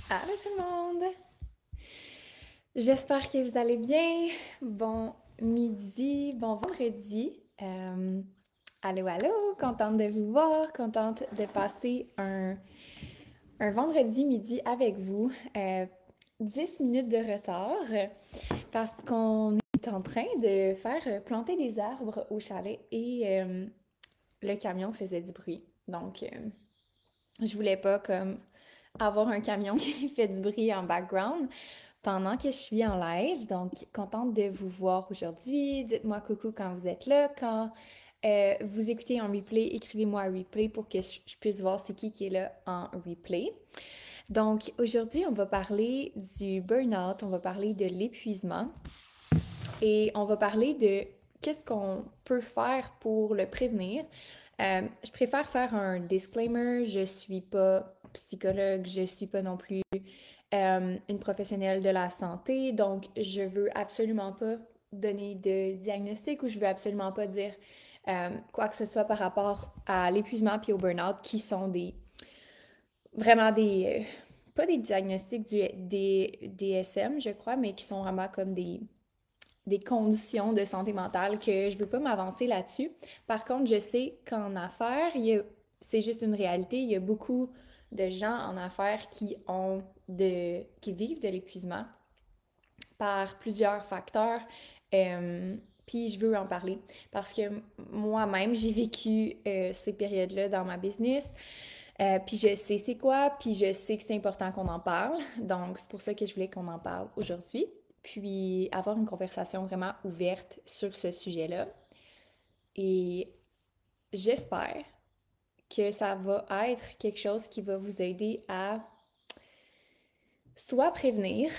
Allô tout le monde! J'espère que vous allez bien. Bon midi, bon vendredi. Allô, allô! Contente de vous voir, contente de passer un vendredi midi avec vous. 10 minutes de retard parce qu'on est en train de faire planter des arbres au chalet et le camion faisait du bruit. Donc, je voulais pas comme avoir un camion qui fait du bruit en background pendant que je suis en live. Donc, contente de vous voir aujourd'hui. Dites-moi coucou quand vous êtes là. Quand vous écoutez en replay, écrivez-moi un replay pour que je puisse voir c'est qui est là en replay. Donc, aujourd'hui, on va parler du burn-out, on va parler de l'épuisement et on va parler de qu'est-ce qu'on peut faire pour le prévenir. Je préfère faire un disclaimer, je suis pas psychologue, je suis pas non plus une professionnelle de la santé, donc je veux absolument pas donner de diagnostic ou je veux absolument pas dire quoi que ce soit par rapport à l'épuisement puis au burn-out qui sont vraiment pas des diagnostics des DSM, je crois, mais qui sont vraiment comme des conditions de santé mentale que je veux pas m'avancer là-dessus. Par contre, je sais qu'en affaires, c'est juste une réalité. Il y a beaucoup de gens en affaires qui vivent de l'épuisement par plusieurs facteurs. Puis je veux en parler parce que moi-même, j'ai vécu ces périodes-là dans ma business. Puis je sais c'est quoi, puis je sais que c'est important qu'on en parle. Donc, c'est pour ça que je voulais qu'on en parle aujourd'hui. Puis avoir une conversation vraiment ouverte sur ce sujet-là. Et j'espère que ça va être quelque chose qui va vous aider à soit prévenir,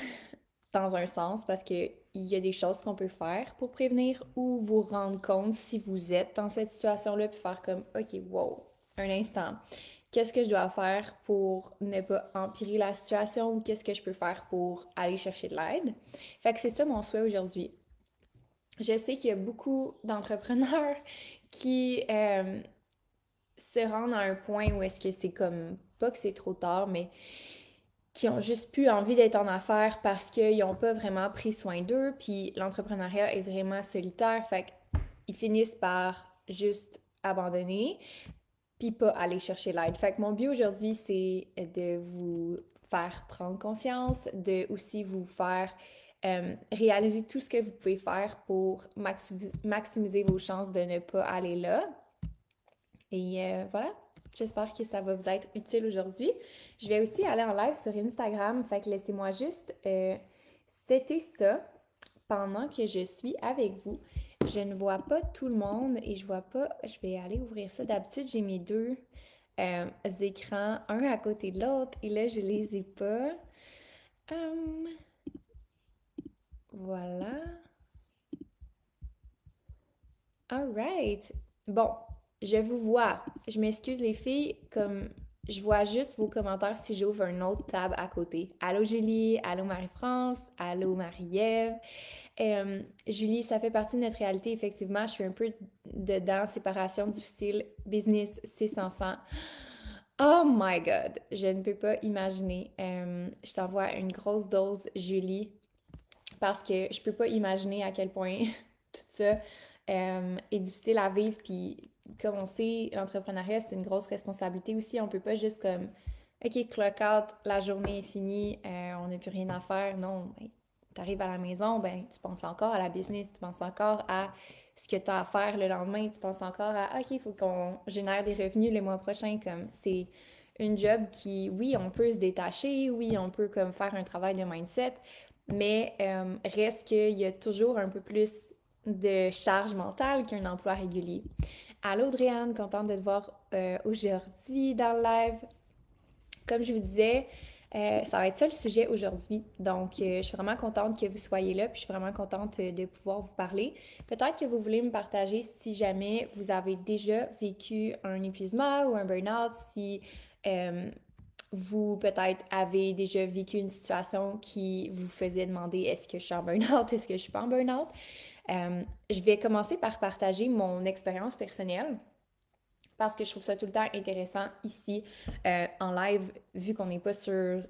dans un sens, parce qu'il y a des choses qu'on peut faire pour prévenir, ou vous rendre compte si vous êtes dans cette situation-là, puis faire comme, OK, wow, un instant. Qu'est-ce que je dois faire pour ne pas empirer la situation ou qu'est-ce que je peux faire pour aller chercher de l'aide? Fait que c'est ça mon souhait aujourd'hui. Je sais qu'il y a beaucoup d'entrepreneurs qui se rendent à un point où est-ce que c'est comme, pas que c'est trop tard, mais qui ont juste plus envie d'être en affaires parce qu'ils n'ont pas vraiment pris soin d'eux, puis l'entrepreneuriat est vraiment solitaire, fait qu'ils finissent par juste abandonner, puis pas aller chercher l'aide. Fait que mon but aujourd'hui, c'est de vous faire prendre conscience, de aussi vous faire réaliser tout ce que vous pouvez faire pour maximiser vos chances de ne pas aller là. Et voilà, j'espère que ça va vous être utile aujourd'hui. Je vais aussi aller en live sur Instagram, fait que laissez-moi juste setter ça pendant que je suis avec vous. Je ne vois pas tout le monde et je vois pas, je vais aller ouvrir ça. D'habitude, j'ai mes deux écrans, un à côté de l'autre, et là, je les ai pas. Hum, voilà. Alright. Bon, je vous vois. Je m'excuse les filles, comme je vois juste vos commentaires si j'ouvre un autre tab à côté. Allô Julie, allô Marie-France, allô Marie-Ève. Julie, ça fait partie de notre réalité, effectivement. Je suis un peu dedans, séparation difficile, business, 6 enfants. Oh my God, je ne peux pas imaginer. Je t'envoie une grosse dose, Julie, parce que je peux pas imaginer à quel point tout ça est difficile à vivre. Puis, comme on sait, l'entrepreneuriat, c'est une grosse responsabilité aussi. On peut pas juste comme, OK, clock out, la journée est finie, on n'a plus rien à faire. Non, ben, tu arrives à la maison, ben, tu penses encore à la business, tu penses encore à ce que tu as à faire le lendemain, tu penses encore à, OK, il faut qu'on génère des revenus le mois prochain. Comme, c'est une job qui, oui, on peut se détacher, oui, on peut comme faire un travail de mindset, mais reste qu'il y a toujours un peu plus de charge mentale qu'un emploi régulier. Allô, Adrienne, contente de te voir aujourd'hui dans le live. Comme je vous disais, ça va être ça le sujet aujourd'hui. Donc, je suis vraiment contente que vous soyez là, puis je suis vraiment contente de pouvoir vous parler. Peut-être que vous voulez me partager si jamais vous avez déjà vécu un épuisement ou un burn-out, si euh, vous peut-être avez déjà vécu une situation qui vous faisait demander est-ce que je suis en burn-out, est-ce que je suis pas en burn-out. Je vais commencer par partager mon expérience personnelle parce que je trouve ça tout le temps intéressant ici en live, vu qu'on n'est pas sur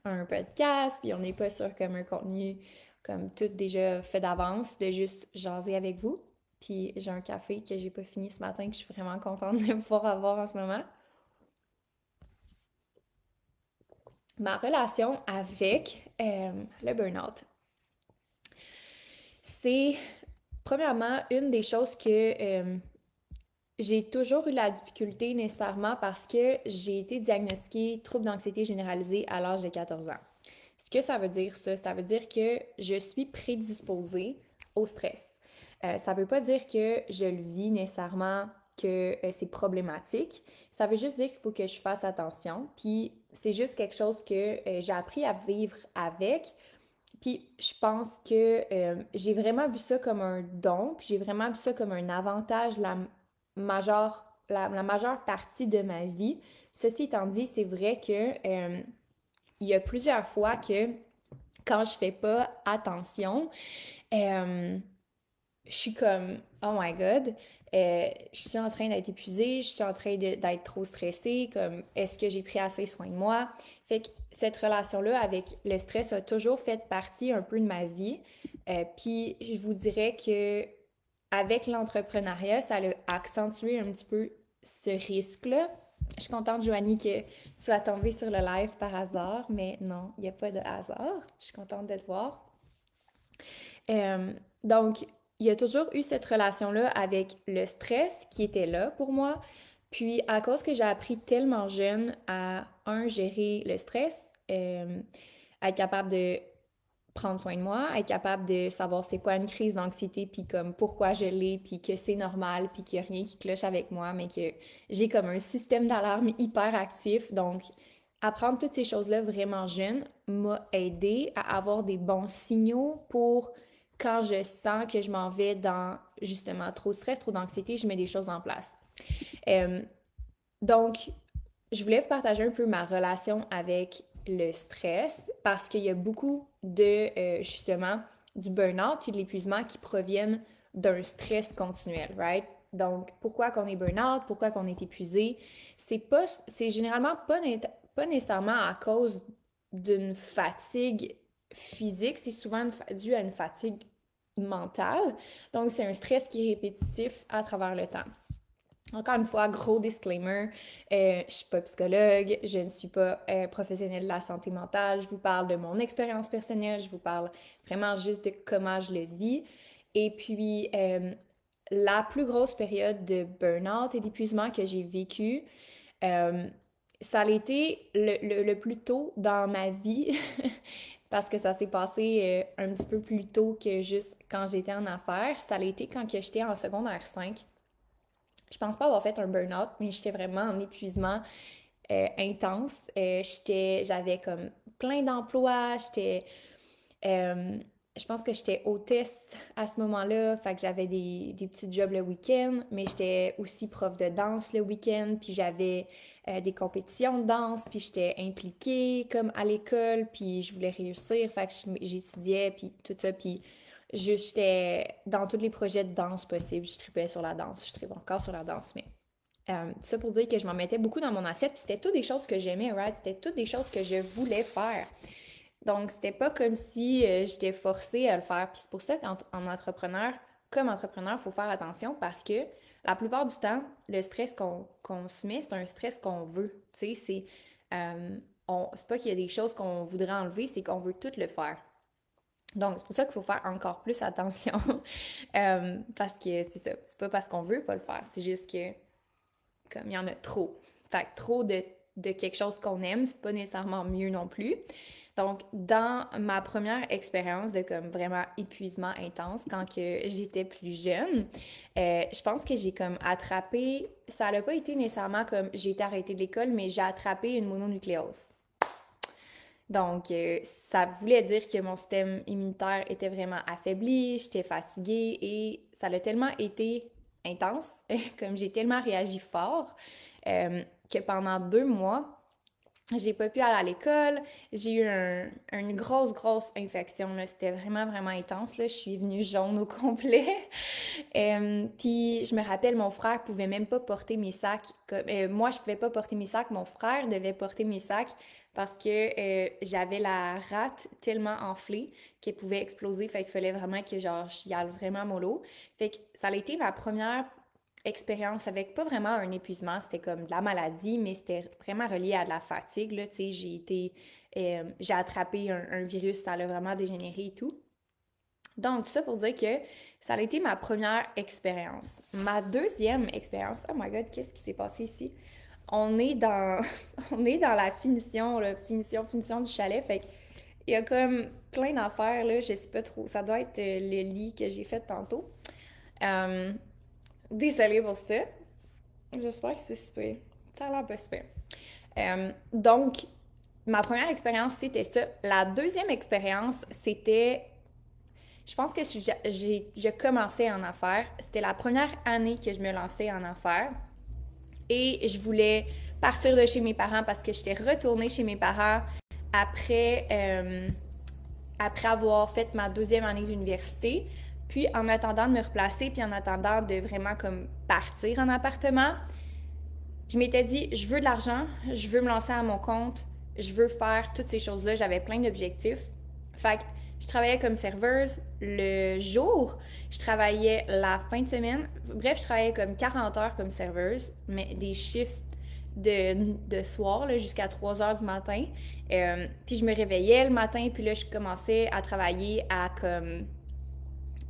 un podcast, puis on n'est pas sur comme un contenu comme tout déjà fait d'avance, de juste jaser avec vous. Puis j'ai un café que j'ai pas fini ce matin, que je suis vraiment contente de pouvoir avoir en ce moment. Ma relation avec le burn-out, c'est premièrement une des choses que j'ai toujours eu la difficulté nécessairement parce que j'ai été diagnostiquée trouble d'anxiété généralisée à l'âge de 14 ans. Ce que ça veut dire, ça veut dire que je suis prédisposée au stress. Ça ne veut pas dire que je le vis nécessairement, que c'est problématique. Ça veut juste dire qu'il faut que je fasse attention. Puis c'est juste quelque chose que j'ai appris à vivre avec. Puis je pense que j'ai vraiment vu ça comme un don, puis j'ai vraiment vu ça comme un avantage majeure, la majeure partie de ma vie. Ceci étant dit, c'est vrai que il y a plusieurs fois que quand je fais pas attention, euh, je suis comme, oh my God, je suis en train d'être épuisée, je suis en train d'être trop stressée, comme, est-ce que j'ai pris assez soin de moi? Fait que cette relation-là avec le stress a toujours fait partie un peu de ma vie. Puis je vous dirais que avec l'entrepreneuriat, ça a accentué un petit peu ce risque-là. Je suis contente, Joanie, que tu sois tombée sur le live par hasard, mais non, il n'y a pas de hasard. Je suis contente de te voir. Donc, il y a toujours eu cette relation-là avec le stress qui était là pour moi. Puis, à cause que j'ai appris tellement jeune à, gérer le stress, être capable de prendre soin de moi, être capable de savoir c'est quoi une crise d'anxiété, puis comme pourquoi je l'ai, puis que c'est normal, puis qu'il n'y a rien qui cloche avec moi, mais que j'ai comme un système d'alarme hyper actif. Donc, apprendre toutes ces choses-là vraiment jeune m'a aidé à avoir des bons signaux pour quand je sens que je m'en vais dans justement trop de stress, trop d'anxiété, je mets des choses en place. Euh, donc, je voulais vous partager un peu ma relation avec le stress parce qu'il y a beaucoup de, justement, du burn-out puis de l'épuisement qui proviennent d'un stress continuel, right? Donc, pourquoi qu'on est burn-out, pourquoi qu'on est épuisé, c'est généralement pas nécessairement à cause d'une fatigue physique, c'est souvent dû à une fatigue mentale. Donc, c'est un stress qui est répétitif à travers le temps. Encore une fois, gros disclaimer, je suis pas psychologue, je ne suis pas professionnelle de la santé mentale, je vous parle de mon expérience personnelle, je vous parle vraiment juste de comment je le vis. Et puis, la plus grosse période de burn-out et d'épuisement que j'ai vécu, euh, ça a été le plus tôt dans ma vie parce que ça s'est passé un petit peu plus tôt que juste quand j'étais en affaires. Ça a été quand j'étais en secondaire 5. Je pense pas avoir fait un burn-out, mais j'étais vraiment en épuisement intense. J'avais comme plein d'emplois, euh, je pense que j'étais hôtesse à ce moment-là, fait que j'avais des petits jobs le week-end, mais j'étais aussi prof de danse le week-end, puis j'avais des compétitions de danse, puis j'étais impliquée comme à l'école, puis je voulais réussir, fait que j'étudiais, puis tout ça, puis j'étais dans tous les projets de danse possibles, je tripais sur la danse, je tripe encore sur la danse, mais ça pour dire que je m'en mettais beaucoup dans mon assiette, puis c'était toutes des choses que j'aimais, right? C'était toutes des choses que je voulais faire. Donc, c'était pas comme si j'étais forcée à le faire. Puis c'est pour ça comme entrepreneur, il faut faire attention parce que la plupart du temps, le stress qu'on se met, c'est un stress qu'on veut. Tu sais, c'est pas qu'il y a des choses qu'on voudrait enlever, c'est qu'on veut tout le faire. Donc, c'est pour ça qu'il faut faire encore plus attention. Parce que c'est ça. C'est pas parce qu'on veut pas le faire. C'est juste que, comme il y en a trop. Fait que trop de quelque chose qu'on aime, c'est pas nécessairement mieux non plus. Donc, dans ma première expérience de comme vraiment épuisement intense, quand que j'étais plus jeune, je pense que j'ai comme attrapé, ça n'a pas été nécessairement comme j'ai été arrêtée de l'école, mais j'ai attrapé une mononucléose. Donc, ça voulait dire que mon système immunitaire était vraiment affaibli, j'étais fatiguée et ça a tellement été intense, comme j'ai tellement réagi fort, que pendant 2 mois, J'ai pas pu aller à l'école. J'ai eu une grosse infection, là. C'était vraiment intense, là. Je suis venue jaune au complet. Puis je me rappelle, mon frère pouvait même pas porter mes sacs. Moi, je pouvais pas porter mes sacs. Mon frère devait porter mes sacs parce que j'avais la rate tellement enflée qu'elle pouvait exploser. Fait qu'il fallait vraiment que genre j'y aille vraiment mollo. Fait que ça a été ma première expérience avec pas vraiment un épuisement, c'était comme de la maladie, mais c'était vraiment relié à de la fatigue, là, tu sais, j'ai attrapé un virus, ça a vraiment dégénéré et tout. Donc, tout ça pour dire que ça a été ma première expérience. Ma deuxième expérience, oh my god, qu'est-ce qui s'est passé ici? On est dans, on est dans la finition, là, finition du chalet, fait il y a comme plein d'affaires, là, je sais pas trop, ça doit être le lit que j'ai fait tantôt. Euh, Désolée pour ça. J'espère que c'est super. Ça a l'air pas super. Donc, ma première expérience, c'était ça. La deuxième expérience, c'était... Je pense que je commençais en affaires. C'était la première année que je me lançais en affaires. Et je voulais partir de chez mes parents parce que j'étais retournée chez mes parents après, après avoir fait ma deuxième année d'université. Puis en attendant de me replacer, puis en attendant de vraiment comme partir en appartement, je m'étais dit, je veux de l'argent, je veux me lancer à mon compte, je veux faire toutes ces choses-là. J'avais plein d'objectifs. Fait que je travaillais comme serveuse le jour, je travaillais la fin de semaine. Bref, je travaillais comme 40 heures comme serveuse, mais des chiffres de soir jusqu'à 3 heures du matin. Puis je me réveillais le matin, puis là, je commençais à travailler à comme...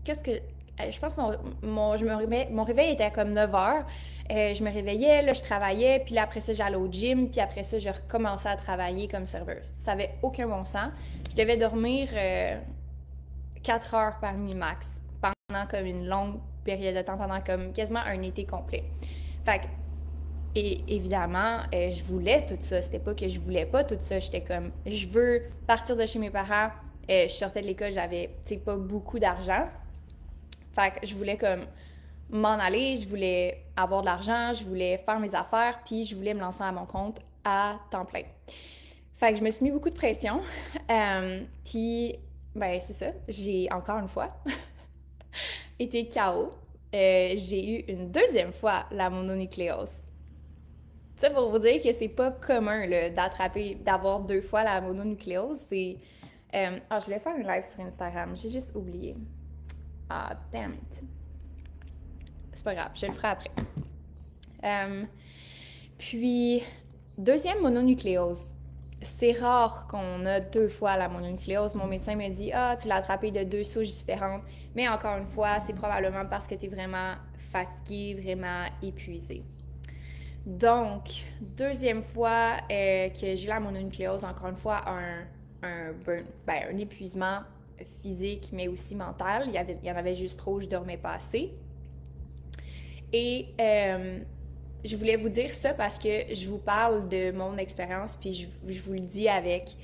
Qu'est-ce que... Je pense que mon réveil était à comme 9 heures. Je me réveillais, là, je travaillais, puis là, après ça, j'allais au gym, puis après ça, je recommençais à travailler comme serveuse. Ça avait aucun bon sens. Je devais dormir 4 heures par nuit max, pendant comme une longue période de temps, pendant comme quasiment un été complet. Fait que, et évidemment, je voulais tout ça. C'était pas que je voulais pas tout ça. J'étais comme, je veux partir de chez mes parents. Je sortais de l'école, j'avais, tu sais, pas beaucoup d'argent. Fait que je voulais comme m'en aller, je voulais avoir de l'argent, je voulais faire mes affaires, puis je voulais me lancer à mon compte à temps plein. Fait que je me suis mis beaucoup de pression. Puis, ben c'est ça, j'ai encore une fois été KO. J'ai eu une deuxième fois la mononucléose. Ça pour vous dire que c'est pas commun là, d'attraper, d'avoir deux fois la mononucléose. C'est... je voulais faire un live sur Instagram, j'ai juste oublié. Ah, damn it. C'est pas grave, je le ferai après. Puis, deuxième mononucléose. C'est rare qu'on a deux fois la mononucléose. Mon médecin me dit « Ah, tu l'as attrapé de deux souches différentes. » Mais encore une fois, c'est probablement parce que tu es vraiment fatigué, vraiment épuisé. Donc, deuxième fois que j'ai la mononucléose, encore une fois, un épuisement physique, mais aussi mental. Il y en avait juste trop, je dormais pas assez. Et je voulais vous dire ça parce que je vous parle de mon expérience, puis je vous le dis avec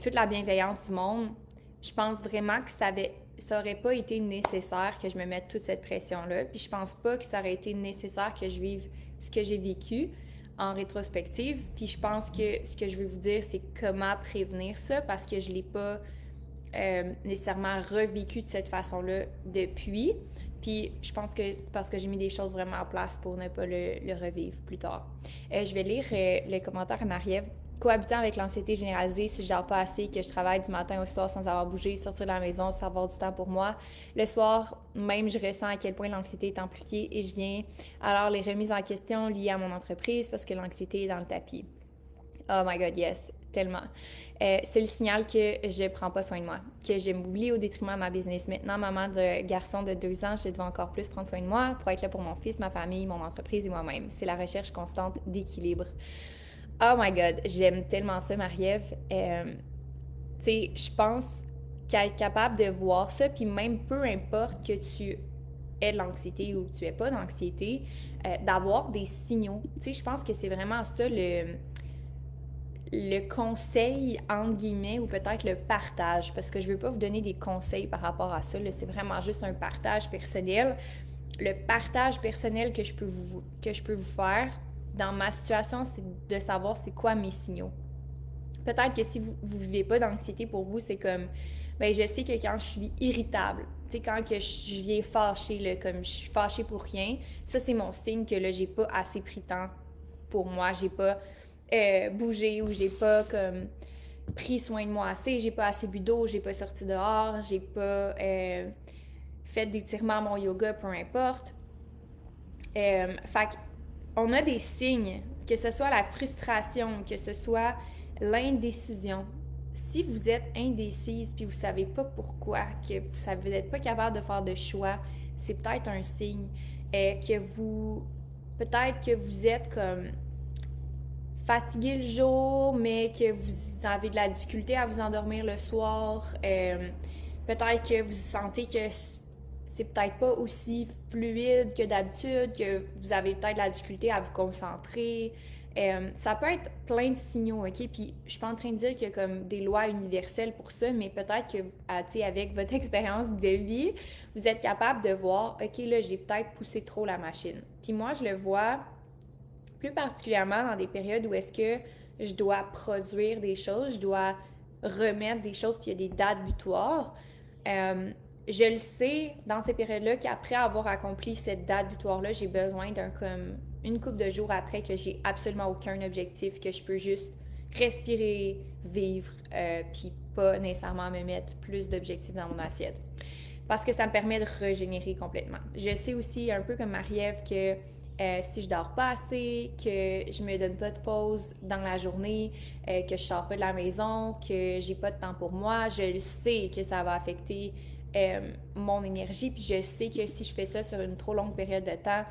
toute la bienveillance du monde. Je pense vraiment que ça aurait pas été nécessaire que je me mette toute cette pression-là. Puis je pense pas que ça aurait été nécessaire que je vive ce que j'ai vécu en rétrospective. Puis je pense que ce que je veux vous dire, c'est comment prévenir ça parce que je l'ai pas nécessairement revécu de cette façon-là depuis. Puis je pense que c'est parce que j'ai mis des choses vraiment en place pour ne pas le revivre plus tard. Je vais lire le commentaire à Marie-Ève. Cohabitant avec l'anxiété généralisée, si je dors pas assez, que je travaille du matin au soir sans avoir bougé, sortir de la maison sans avoir du temps pour moi. Le soir, même, je ressens à quel point l'anxiété est amplifiée et je viens alors les remises en question liées à mon entreprise parce que l'anxiété est dans le tapis. Oh my God, yes, tellement. C'est le signal que je prends pas soin de moi, que je m'oublie au détriment de ma business. Maintenant, maman de garçon de 2 ans, je dois encore plus prendre soin de moi pour être là pour mon fils, ma famille, mon entreprise et moi-même. C'est la recherche constante d'équilibre. Oh my God, j'aime tellement ça, Marie-Ève. Tu sais, je pense qu'être capable de voir ça, puis même peu importe que tu aies de l'anxiété ou que tu aies pas d'anxiété, d'avoir des signaux. Tu sais, je pense que c'est vraiment ça le conseil, entre guillemets, ou peut-être le partage, parce que je veux pas vous donner des conseils par rapport à ça, là, c'est vraiment juste un partage personnel. Le partage personnel que je peux vous faire, dans ma situation, c'est de savoir c'est quoi mes signaux. Peut-être que si vous ne vivez pas d'anxiété, pour vous, c'est comme, ben je sais que quand je suis irritable, tu sais, quand que je viens fâchée, là, comme je suis fâchée pour rien, ça, c'est mon signe que là, j'ai pas assez pris de temps pour moi, j'ai pas bougé ou j'ai pas comme pris soin de moi assez, j'ai pas assez bu d'eau, j'ai pas sorti dehors, j'ai pas fait d'étirements à mon yoga, peu importe. Fait on a des signes, que ce soit la frustration, que ce soit l'indécision. Si vous êtes indécise puis vous savez pas pourquoi, que vous n'êtes pas capable de faire de choix, c'est peut-être un signe que vous... Peut-être que vous êtes comme fatigué le jour, mais que vous avez de la difficulté à vous endormir le soir. Peut-être que vous sentez que c'est peut-être pas aussi fluide que d'habitude, que vous avez peut-être de la difficulté à vous concentrer. Ça peut être plein de signaux, OK? Puis je suis pas en train de dire qu'il y a comme des lois universelles pour ça, mais peut-être que, tu sais, avec votre expérience de vie, vous êtes capable de voir, OK, là, j'ai peut-être poussé trop la machine. Puis moi, je le vois plus particulièrement dans des périodes où est-ce que je dois produire des choses, je dois remettre des choses, puis il y a des dates butoirs. Je le sais dans ces périodes-là qu'après avoir accompli cette date butoir-là, j'ai besoin d'un comme une couple de jours après que j'ai absolument aucun objectif, que je peux juste respirer, vivre, puis pas nécessairement me mettre plus d'objectifs dans mon assiette. Parce que ça me permet de régénérer complètement. Je sais aussi, un peu comme Marie-Ève, que si je dors pas assez, que je me donne pas de pause dans la journée, que je sors pas de la maison, que j'ai pas de temps pour moi, je le sais que ça va affecter mon énergie, puis je sais que si je fais ça sur une trop longue période de temps,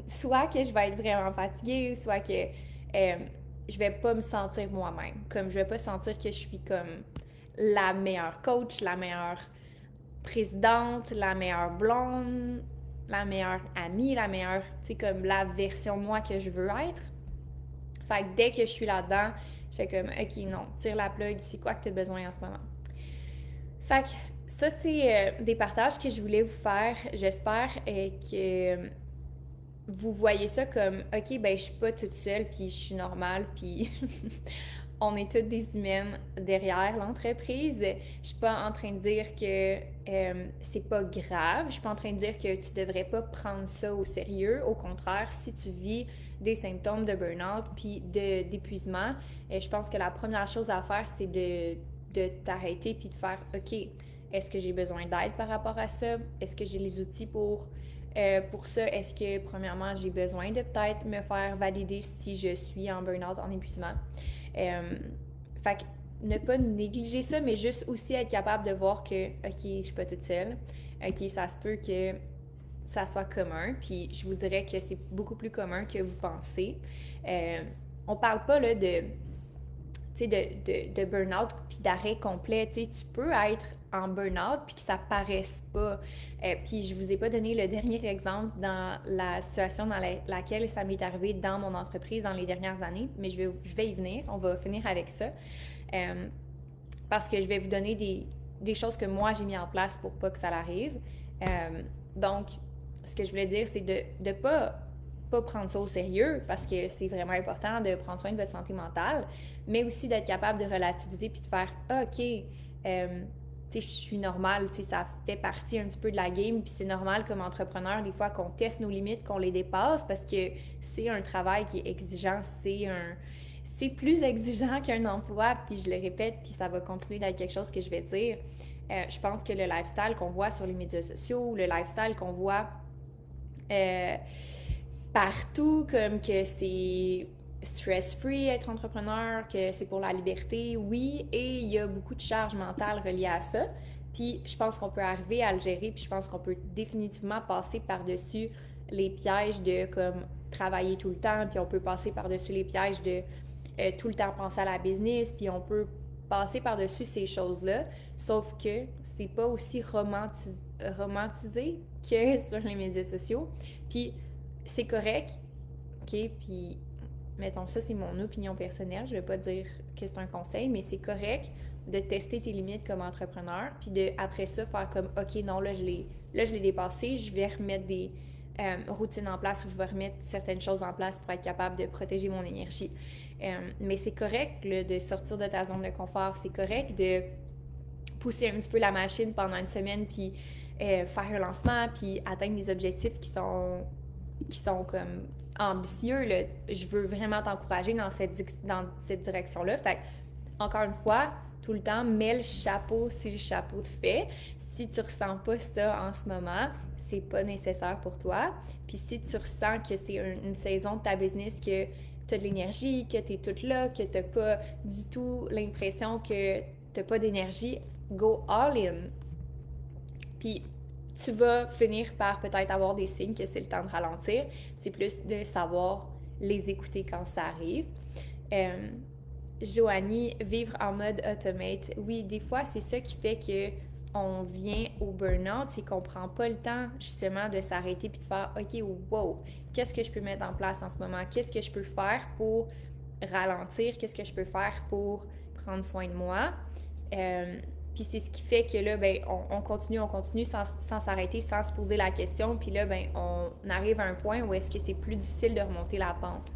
soit que je vais être vraiment fatiguée, soit que je vais pas me sentir moi-même. Comme je vais pas sentir que je suis comme la meilleure coach, la meilleure présidente, la meilleure blonde, la meilleure amie, la meilleure, tu sais, comme la version de moi que je veux être. Fait que dès que je suis là-dedans, je fais comme, OK, non, tire la plug, c'est quoi que tu as besoin en ce moment? Fait que ça, c'est des partages que je voulais vous faire. J'espère que vous voyez ça comme, OK, ben je suis pas toute seule, puis je suis normale, puis on est toutes des humaines derrière l'entreprise. Je suis pas en train de dire que c'est pas grave. Je suis pas en train de dire que tu devrais pas prendre ça au sérieux. Au contraire, si tu vis des symptômes de burn-out puis d'épuisement, je pense que la première chose à faire, c'est de t'arrêter puis de faire, OK, est-ce que j'ai besoin d'aide par rapport à ça? Est-ce que j'ai les outils pour ça? Est-ce que, premièrement, j'ai besoin de peut-être me faire valider si je suis en burn-out, en épuisement? Fait que ne pas négliger ça, mais juste aussi être capable de voir que, OK, je suis pas toute seule. OK, ça se peut que ça soit commun, puis je vous dirais que c'est beaucoup plus commun que vous pensez. On parle pas là de burn-out puis d'arrêt complet. Tu peux être en burn-out puis que ça paraisse pas. Puis je vous ai pas donné le dernier exemple dans la situation dans laquelle ça m'est arrivé dans mon entreprise dans les dernières années, mais je vais y venir. On va finir avec ça. Parce que je vais vous donner des choses que moi j'ai mis en place pour pas que ça l'arrive. Donc, ce que je voulais dire, c'est de pas prendre ça au sérieux parce que c'est vraiment important de prendre soin de votre santé mentale, mais aussi d'être capable de relativiser puis de faire ah, OK, tu sais, je suis normale, tu sais, ça fait partie un petit peu de la game, puis c'est normal comme entrepreneur des fois qu'on teste nos limites, qu'on les dépasse parce que c'est un travail qui est exigeant, c'est plus exigeant qu'un emploi, puis je le répète, puis ça va continuer d'être quelque chose que je vais dire. Je pense que le lifestyle qu'on voit sur les médias sociaux, le lifestyle qu'on voit partout, comme que c'est stress-free être entrepreneur, que c'est pour la liberté, oui, et il y a beaucoup de charges mentales reliées à ça. Puis je pense qu'on peut arriver à le gérer, puis je pense qu'on peut définitivement passer par-dessus les pièges de comme travailler tout le temps, puis on peut passer par-dessus les pièges de tout le temps penser à la business, puis on peut passer par-dessus ces choses-là, sauf que c'est pas aussi romantisé que sur les médias sociaux. Puis c'est correct, OK, puis mettons ça, c'est mon opinion personnelle, je vais pas dire que c'est un conseil, mais c'est correct de tester tes limites comme entrepreneur, puis de après ça faire comme OK, non, là je l'ai dépassé, je vais remettre routine en place où je vais remettre certaines choses en place pour être capable de protéger mon énergie. Mais c'est correct là, de sortir de ta zone de confort, c'est correct de pousser un petit peu la machine pendant une semaine, puis faire un lancement, puis atteindre des objectifs qui sont comme ambitieux. Là. Je veux vraiment t'encourager dans cette direction-là. Fait que, encore une fois, tout le temps, mets le chapeau si le chapeau te fait. Si tu ressens pas ça en ce moment, c'est pas nécessaire pour toi. Puis si tu ressens que c'est une saison de ta business que tu as de l'énergie, que tu es toute là, que tu n'as pas du tout l'impression que tu n'as pas d'énergie, go all in. Puis tu vas finir par peut-être avoir des signes que c'est le temps de ralentir. C'est plus de savoir les écouter quand ça arrive. Joanie, vivre en mode automate. Oui, des fois, c'est ça qui fait qu'on vient au burn-out, c'est qu'on ne prend pas le temps justement de s'arrêter puis de faire « OK, wow, qu'est-ce que je peux mettre en place en ce moment? Qu'est-ce que je peux faire pour ralentir? Qu'est-ce que je peux faire pour prendre soin de moi? » Puis c'est ce qui fait que là, ben, on continue sans s'arrêter, sans se poser la question. Puis là, ben, on arrive à un point où est-ce que c'est plus difficile de remonter la pente.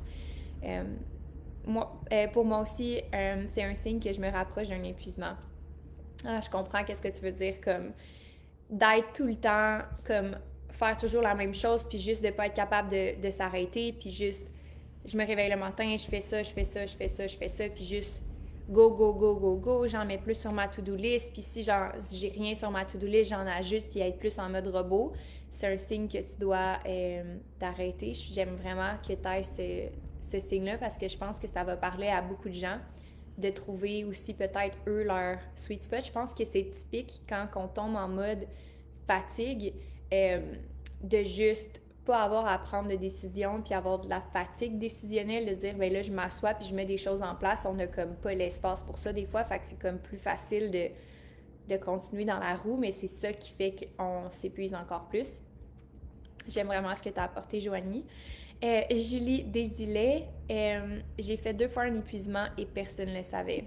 Pour moi aussi, c'est un signe que je me rapproche d'un épuisement. Ah, je comprends qu'est-ce que tu veux dire, comme d'être tout le temps, comme faire toujours la même chose, puis juste de pas être capable de s'arrêter, puis juste, je me réveille le matin, je fais ça, puis juste go, go, go, go, go, j'en mets plus sur ma to-do list, puis si j'ai rien sur ma to-do list, j'en ajoute, puis être plus en mode robot, c'est un signe que tu dois t'arrêter. J'aime vraiment que tu aies ce signe-là parce que je pense que ça va parler à beaucoup de gens de trouver aussi peut-être eux leur sweet spot. Je pense que c'est typique quand on tombe en mode fatigue de juste pas avoir à prendre de décision puis avoir de la fatigue décisionnelle de dire ben là je m'assois puis je mets des choses en place, on n'a comme pas l'espace pour ça des fois, fait que c'est comme plus facile de continuer dans la roue, mais c'est ça qui fait qu'on s'épuise encore plus. J'aime vraiment ce que tu as apporté, Joanie. Julie Desilets, j'ai fait 2 fois un épuisement et personne ne le savait.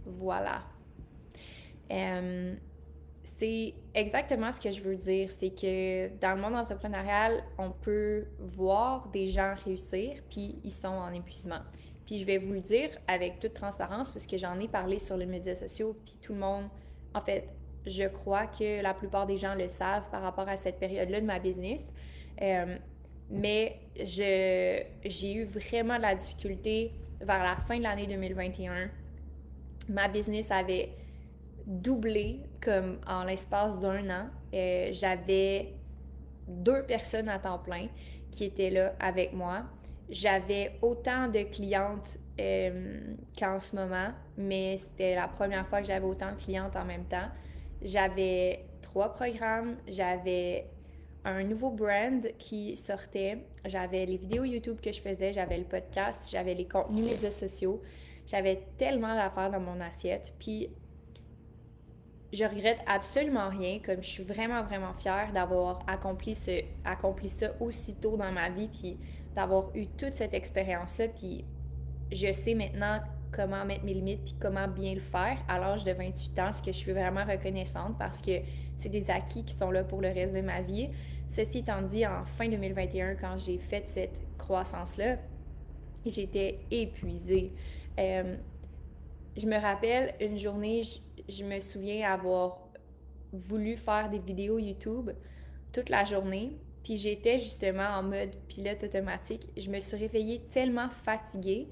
Voilà. C'est exactement ce que je veux dire. C'est que dans le monde entrepreneurial, on peut voir des gens réussir, puis ils sont en épuisement. Puis je vais vous le dire avec toute transparence, parce que j'en ai parlé sur les médias sociaux, puis tout le monde, en fait, je crois que la plupart des gens le savent par rapport à cette période-là de ma business. Mais j'ai eu vraiment de la difficulté vers la fin de l'année 2021. Ma business avait doublé comme en l'espace d'1 an. J'avais 2 personnes à temps plein qui étaient là avec moi. J'avais autant de clientes qu'en ce moment, mais c'était la première fois que j'avais autant de clientes en même temps. J'avais 3 programmes, j'avais un nouveau brand qui sortait, j'avais les vidéos YouTube que je faisais, j'avais le podcast, j'avais les contenus médias sociaux, j'avais tellement d'affaires dans mon assiette, puis je regrette absolument rien, comme je suis vraiment, vraiment fière d'avoir accompli ça aussitôt dans ma vie, puis d'avoir eu toute cette expérience-là, puis je sais maintenant comment mettre mes limites, puis comment bien le faire à l'âge de 28 ans, ce que je suis vraiment reconnaissante parce que c'est des acquis qui sont là pour le reste de ma vie. Ceci étant dit, en fin 2021, quand j'ai fait cette croissance-là, j'étais épuisée. Je me rappelle une journée, je me souviens avoir voulu faire des vidéos YouTube toute la journée, puis j'étais justement en mode pilote automatique. Je me suis réveillée tellement fatiguée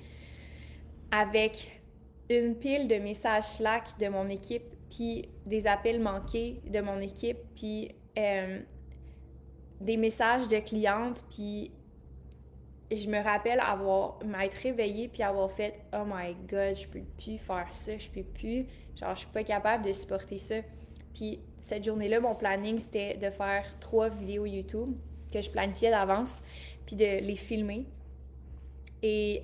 avec une pile de messages Slack de mon équipe, puis des appels manqués de mon équipe, puis des messages de clientes, puis je me rappelle m'être réveillée puis avoir fait « Oh my God, je peux plus faire ça, je peux plus, genre je suis pas capable de supporter ça. » Puis cette journée-là, mon planning, c'était de faire 3 vidéos YouTube que je planifiais d'avance, puis de les filmer. Et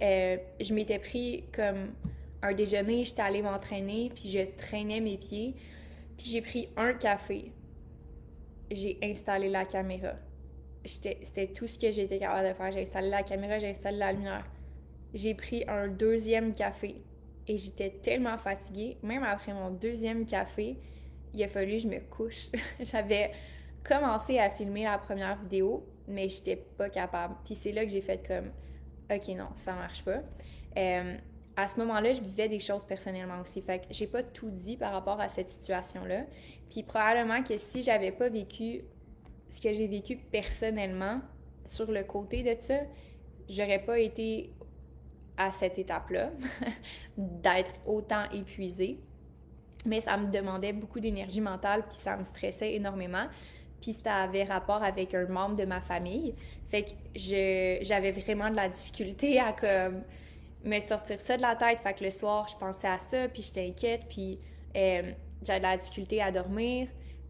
je m'étais pris comme un déjeuner, j'étais allée m'entraîner, puis je traînais mes pieds, puis j'ai pris un café. J'ai installé la caméra. C'était tout ce que j'étais capable de faire. J'ai installé la caméra, j'ai installé la lumière. J'ai pris un 2e café et j'étais tellement fatiguée. Même après mon 2e café, il a fallu que je me couche. J'avais commencé à filmer la première vidéo, mais j'étais pas capable. Puis c'est là que j'ai fait comme, OK, non, ça marche pas. À ce moment-là, je vivais des choses personnellement aussi. Fait que j'ai pas tout dit par rapport à cette situation-là. Puis probablement que si j'avais pas vécu ce que j'ai vécu personnellement sur le côté de ça, j'aurais pas été à cette étape-là, d'être autant épuisée. Mais ça me demandait beaucoup d'énergie mentale, puis ça me stressait énormément. Puis ça avait rapport avec un membre de ma famille. Fait que j'avais vraiment de la difficulté à comme me sortir ça de la tête. Fait que le soir, je pensais à ça, puis j'étais inquiète, puis j'avais de la difficulté à dormir.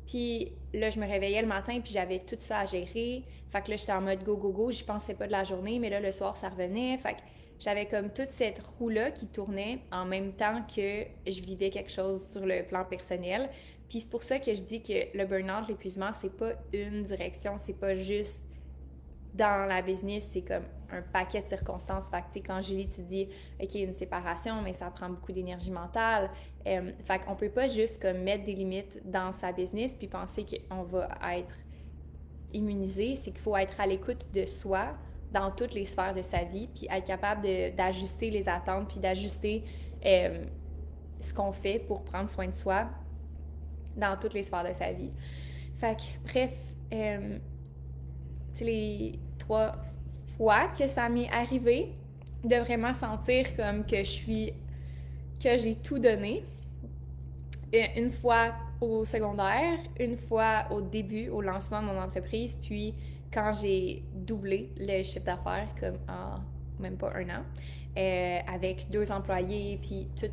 Puis là, je me réveillais le matin, puis j'avais tout ça à gérer. Fait que là, j'étais en mode go, go, go. J'y pensais pas de la journée, mais là, le soir, ça revenait. Fait que j'avais comme toute cette roue-là qui tournait en même temps que je vivais quelque chose sur le plan personnel. Puis c'est pour ça que je dis que le burn-out, l'épuisement, c'est pas une direction, c'est pas juste dans la business, c'est comme un paquet de circonstances. Fait que, tu sais, quand Julie, tu dis, OK, une séparation, mais ça prend beaucoup d'énergie mentale. Fait qu'on peut pas juste comme mettre des limites dans sa business puis penser qu'on va être immunisé. C'est qu'il faut être à l'écoute de soi dans toutes les sphères de sa vie puis être capable d'ajuster les attentes puis d'ajuster ce qu'on fait pour prendre soin de soi dans toutes les sphères de sa vie. Fait que, bref, c'est les 3 fois que ça m'est arrivé de vraiment sentir comme que j'ai tout donné. Une fois au secondaire, une fois au début, au lancement de mon entreprise, puis quand j'ai doublé le chiffre d'affaires, comme en même pas un an, avec 2 employés, puis tout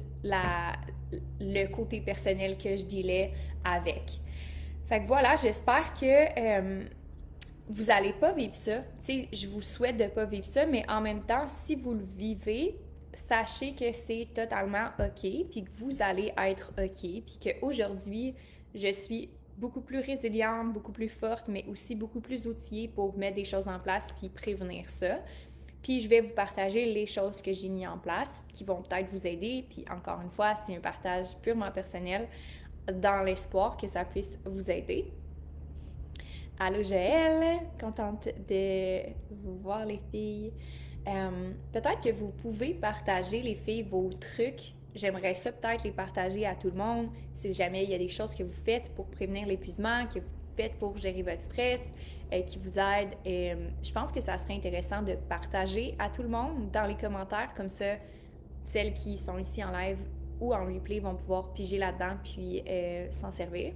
le côté personnel que je dealais avec. Fait que voilà, j'espère que vous n'allez pas vivre ça. Tu sais, je vous souhaite de ne pas vivre ça, mais en même temps, si vous le vivez, sachez que c'est totalement OK, puis que vous allez être OK, puis qu'aujourd'hui, je suis beaucoup plus résiliente, beaucoup plus forte, mais aussi beaucoup plus outillée pour mettre des choses en place puis prévenir ça. Puis je vais vous partager les choses que j'ai mis en place qui vont peut-être vous aider. Puis encore une fois, c'est un partage purement personnel dans l'espoir que ça puisse vous aider. Allô Joël, contente de vous voir les filles. Peut-être que vous pouvez partager les filles vos trucs. J'aimerais ça peut-être les partager à tout le monde. Si jamais il y a des choses que vous faites pour prévenir l'épuisement, que vous faites pour gérer votre stress, qui vous aident. Je pense que ça serait intéressant de partager à tout le monde dans les commentaires. Comme ça, celles qui sont ici en live ou en replay vont pouvoir piger là-dedans puis s'en servir.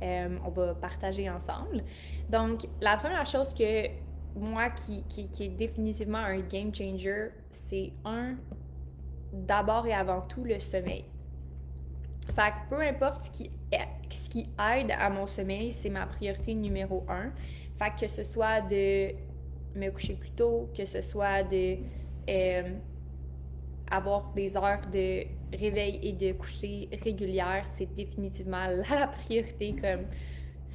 On va partager ensemble. Donc, la première chose que moi, qui est définitivement un game changer, c'est d'abord et avant tout, le sommeil. Fait que peu importe ce qui aide à mon sommeil, c'est ma priorité numéro 1. Fait que ce soit de me coucher plus tôt, que ce soit de avoir des heures de réveil et de coucher régulières, c'est définitivement la priorité. Comme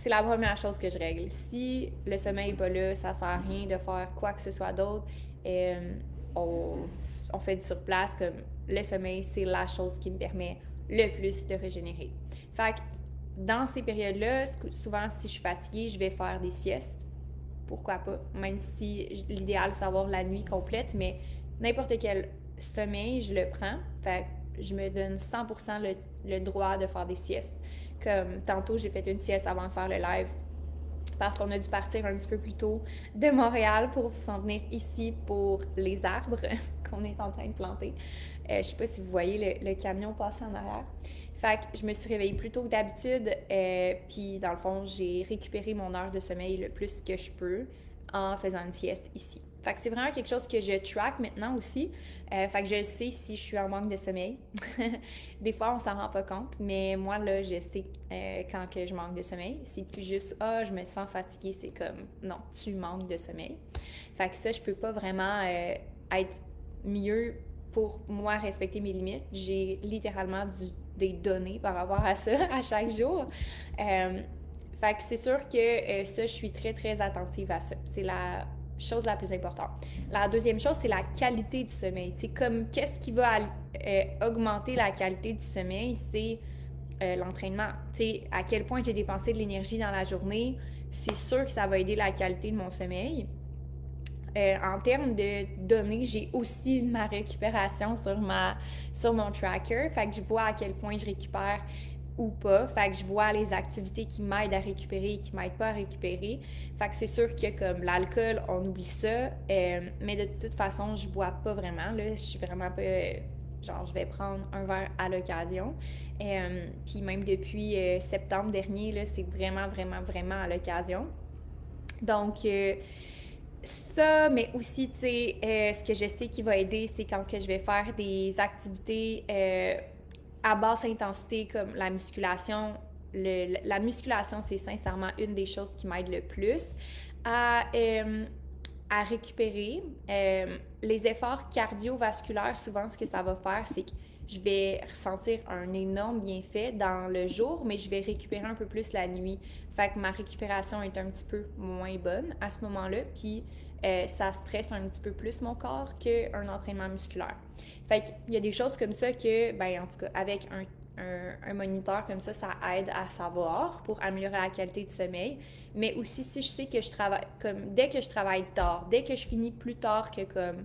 c'est la première chose que je règle. Si le sommeil n'est pas là, ça sert à rien de faire quoi que ce soit d'autre. On fait du surplace. Comme le sommeil, c'est la chose qui me permet le plus de régénérer. Fait que dans ces périodes-là, souvent si je suis fatiguée, je vais faire des siestes. Pourquoi pas? Même si l'idéal, c'est d'avoir la nuit complète, mais n'importe quel sommeil, je le prends. Fait que je me donne 100% le droit de faire des siestes. Comme tantôt, j'ai fait une sieste avant de faire le live parce qu'on a dû partir un petit peu plus tôt de Montréal pour s'en venir ici pour les arbres qu'on est en train de planter. Je sais pas si vous voyez le camion passer en arrière. Fait que je me suis réveillée plus tôt que d'habitude, puis dans le fond, j'ai récupéré mon heure de sommeil le plus que je peux en faisant une sieste ici. Fait que c'est vraiment quelque chose que je track maintenant aussi. Fait que je sais si je suis en manque de sommeil. Des fois, on s'en rend pas compte, mais moi, là, je sais quand que je manque de sommeil. C'est plus juste, je me sens fatiguée. C'est comme, non, tu manques de sommeil. Fait que ça, je peux pas vraiment être mieux pour moi respecter mes limites. J'ai littéralement des données par rapport à ça à chaque jour. Fait que c'est sûr que ça, je suis très, très attentive à ça. C'est la chose la plus importante. La deuxième chose, c'est la qualité du sommeil. C'est comme qu'est-ce qui va augmenter la qualité du sommeil, c'est l'entraînement. Tu sais, à quel point j'ai dépensé de l'énergie dans la journée, c'est sûr que ça va aider la qualité de mon sommeil. En termes de données, j'ai aussi ma récupération sur mon tracker. Fait que je vois à quel point je récupère ou pas. Fait que je vois les activités qui m'aident à récupérer et qui m'aident pas à récupérer. Fait que c'est sûr que comme l'alcool, on oublie ça. Mais de toute façon, je bois pas vraiment. Là, je suis vraiment pas... genre, je vais prendre un verre à l'occasion. Puis même depuis septembre dernier, là, c'est vraiment, vraiment, vraiment à l'occasion. Donc... ça, mais aussi, tu sais, ce que je sais qui va aider, c'est quand que je vais faire des activités à basse intensité comme la musculation. La musculation, c'est sincèrement une des choses qui m'aide le plus à, euh, à récupérer. Les efforts cardiovasculaires, souvent, ce que ça va faire, c'est que je vais ressentir un énorme bienfait dans le jour, mais je vais récupérer un peu plus la nuit. Fait que ma récupération est un petit peu moins bonne à ce moment-là, puis ça stresse un petit peu plus mon corps qu'un entraînement musculaire. Fait qu'il y a des choses comme ça que, ben en tout cas, avec un moniteur comme ça aide à savoir pour améliorer la qualité du sommeil. Mais aussi, si je sais que je travaille, comme dès que je travaille tard, dès que je finis plus tard que comme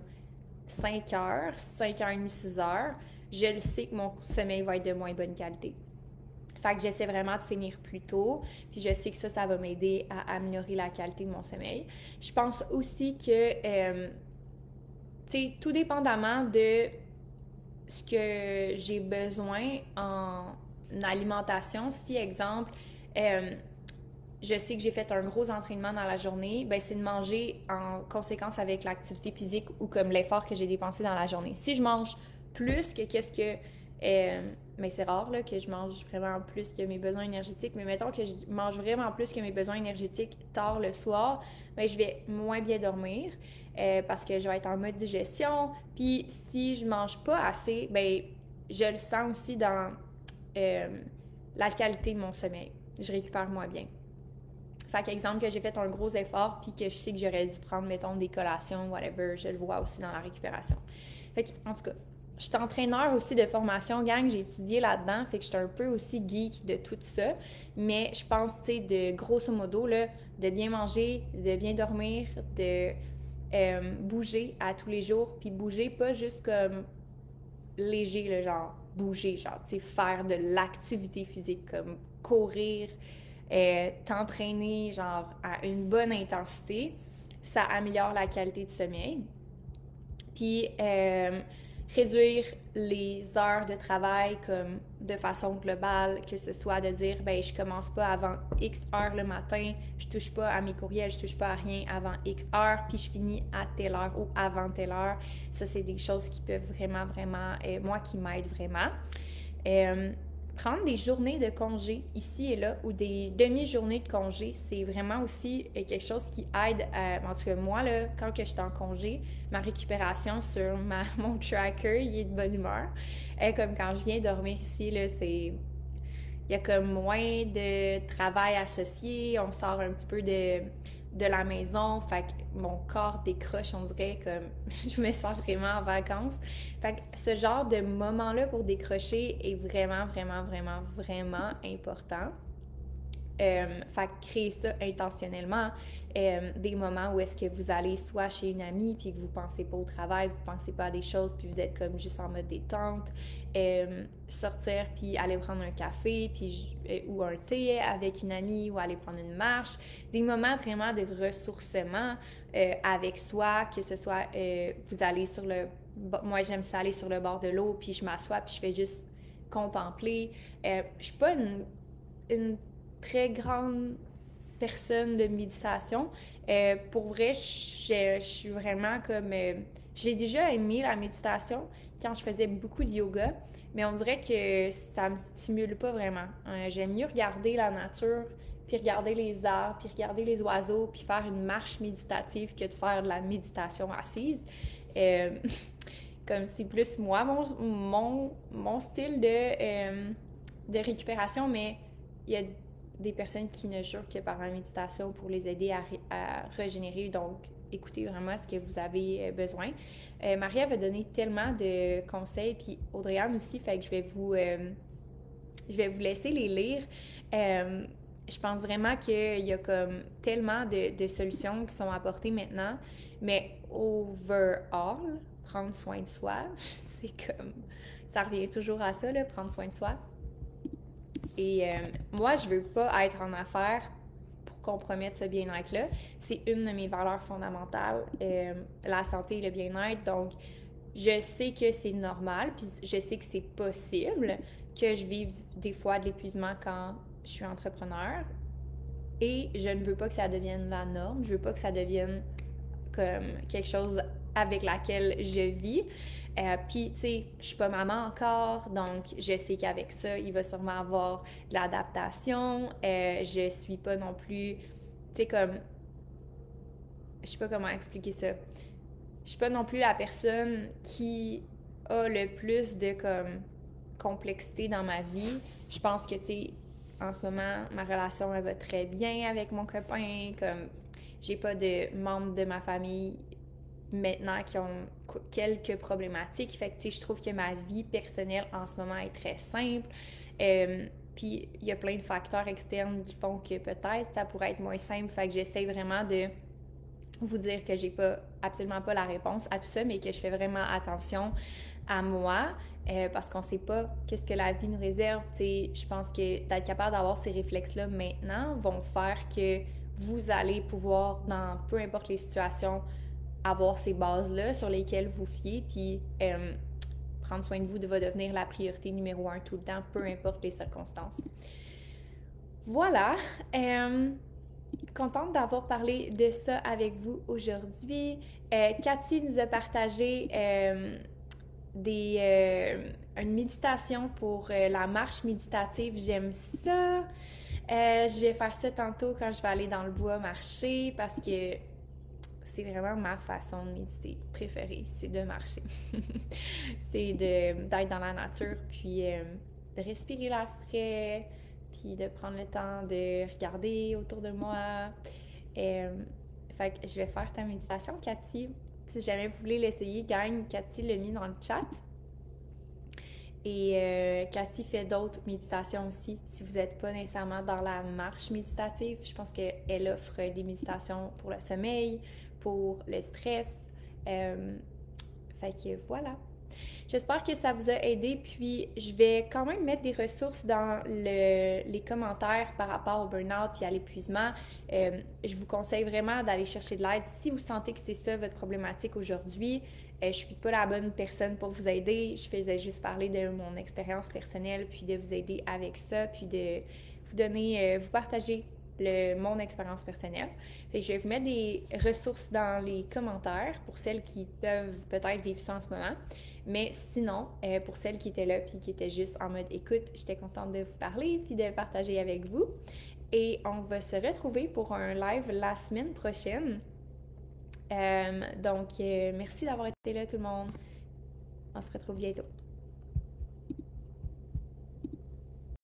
5 heures, 5h30, 6 heures, je le sais que mon sommeil va être de moins bonne qualité. Fait que j'essaie vraiment de finir plus tôt, puis je sais que ça va m'aider à améliorer la qualité de mon sommeil. Je pense aussi que, tu sais, tout dépendamment de ce que j'ai besoin en alimentation, si, exemple, je sais que j'ai fait un gros entraînement dans la journée, ben c'est de manger en conséquence avec l'activité physique ou comme l'effort que j'ai dépensé dans la journée. Si je mange plus que qu'est-ce que... mais c'est rare là, que je mange vraiment plus que mes besoins énergétiques, mais mettons que je mange vraiment plus que mes besoins énergétiques tard le soir, ben je vais moins bien dormir parce que je vais être en mode digestion. Puis si je mange pas assez, ben je le sens aussi dans la qualité de mon sommeil. Je récupère moins bien. Fait qu'exemple que j'ai fait un gros effort puis que je sais que j'aurais dû prendre, mettons, des collations, whatever, je le vois aussi dans la récupération. Fait que, en tout cas, je suis entraîneur aussi de formation, gang, j'ai étudié là-dedans, fait que j'étais un peu aussi geek de tout ça. Mais je pense, tu sais, de grosso modo, là, de bien manger, de bien dormir, de bouger à tous les jours, puis bouger pas juste comme léger, le genre bouger, genre, tu sais, faire de l'activité physique, comme courir, t'entraîner genre à une bonne intensité, ça améliore la qualité du sommeil. Puis réduire les heures de travail comme de façon globale, que ce soit de dire ben je commence pas avant X heures le matin, je touche pas à mes courriels, je touche pas à rien avant X heures, puis je finis à telle heure ou avant telle heure. Ça, c'est des choses qui peuvent vraiment, vraiment, moi qui m'aident vraiment. Prendre des journées de congé ici et là ou des demi-journées de congé, c'est vraiment aussi quelque chose qui aide en tout cas moi, là, quand que je suis en congé, ma récupération sur mon tracker, il est de bonne humeur. Comme quand je viens dormir ici, là, c'est... Il y a comme moins de travail associé, on sort un petit peu de la maison, fait que mon corps décroche, on dirait, comme je me sens vraiment en vacances. Fait que ce genre de moment-là pour décrocher est vraiment, vraiment, vraiment, vraiment important. Fait que créer ça intentionnellement, des moments où est-ce que vous allez soit chez une amie puis que vous pensez pas au travail, vous pensez pas à des choses puis vous êtes comme juste en mode détente, sortir puis aller prendre un café puis ou un thé avec une amie ou aller prendre une marche, des moments vraiment de ressourcement avec soi, que ce soit vous allez sur le... Moi j'aime ça aller sur le bord de l'eau puis je m'assois puis je fais juste contempler. Je suis pas une très grande personne de méditation. Pour vrai, je suis vraiment comme... j'ai déjà aimé la méditation quand je faisais beaucoup de yoga, mais on dirait que ça me stimule pas vraiment. J'aime mieux regarder la nature, puis regarder les arbres, puis regarder les oiseaux, puis faire une marche méditative que de faire de la méditation assise. Comme c'est plus moi, mon style de récupération, mais il y a des personnes qui ne jurent que par la méditation pour les aider à régénérer. Donc, écoutez vraiment ce que vous avez besoin. Maria va donner tellement de conseils, puis Audrey-Anne aussi, fait que je vais vous laisser les lire. je pense vraiment qu'il y a comme tellement de solutions qui sont apportées maintenant, mais overall, prendre soin de soi, c'est comme... Ça revient toujours à ça, là, prendre soin de soi. Et moi, je veux pas être en affaires pour compromettre ce bien-être-là. C'est une de mes valeurs fondamentales, la santé et le bien-être. Donc, je sais que c'est normal, puis je sais que c'est possible que je vive des fois de l'épuisement quand je suis entrepreneur. Et je ne veux pas que ça devienne la norme. Je veux pas que ça devienne comme quelque chose avec laquelle je vis. Puis, tu sais, je suis pas maman encore, donc je sais qu'avec ça, il va sûrement avoir de l'adaptation. Je suis pas non plus, tu sais, comme, je sais pas comment expliquer ça. Je suis pas non plus la personne qui a le plus de, comme, complexité dans ma vie. Je pense que, tu sais, en ce moment, ma relation, elle va très bien avec mon copain. Comme, j'ai pas de membres de ma famille maintenant qui ont quelques problématiques. Fait que, tu sais, je trouve que ma vie personnelle en ce moment est très simple. Puis, il y a plein de facteurs externes qui font que peut-être ça pourrait être moins simple. Fait que j'essaie vraiment de vous dire que j'ai pas absolument pas la réponse à tout ça, mais que je fais vraiment attention à moi parce qu'on sait pas qu'est-ce que la vie nous réserve. T'sais, je pense que d'être capable d'avoir ces réflexes-là maintenant vont faire que vous allez pouvoir, dans peu importe les situations, avoir ces bases-là sur lesquelles vous fiez, puis prendre soin de vous va devenir la priorité numéro 1 tout le temps, peu importe les circonstances. Voilà. Contente d'avoir parlé de ça avec vous aujourd'hui. Cathy nous a partagé une méditation pour la marche méditative. J'aime ça. Je vais faire ça tantôt quand je vais aller dans le bois marcher parce que c'est vraiment ma façon de méditer préférée, c'est de marcher. C'est d'être dans la nature, puis de respirer l'air frais, puis de prendre le temps de regarder autour de moi. Fait que je vais faire ta méditation, Cathy. Si jamais vous voulez l'essayer, gang, Cathy l'a mis dans le chat. Et Cathy fait d'autres méditations aussi. Si vous n'êtes pas nécessairement dans la marche méditative, je pense qu'elle offre des méditations pour le sommeil, pour le stress. Fait que voilà. J'espère que ça vous a aidé, puis je vais quand même mettre des ressources dans les commentaires par rapport au burn-out puis à l'épuisement. Je vous conseille vraiment d'aller chercher de l'aide. Si vous sentez que c'est ça votre problématique aujourd'hui, je suis pas la bonne personne pour vous aider. Je faisais juste parler de mon expérience personnelle, puis de vous aider avec ça, puis de vous donner, vous partager mon expérience personnelle. Fait que je vais vous mettre des ressources dans les commentaires pour celles qui peuvent peut-être vivre ça en ce moment. Mais sinon, pour celles qui étaient là puis qui étaient juste en mode écoute, j'étais contente de vous parler puis de partager avec vous. Et on va se retrouver pour un live la semaine prochaine. Donc, merci d'avoir été là tout le monde. On se retrouve bientôt.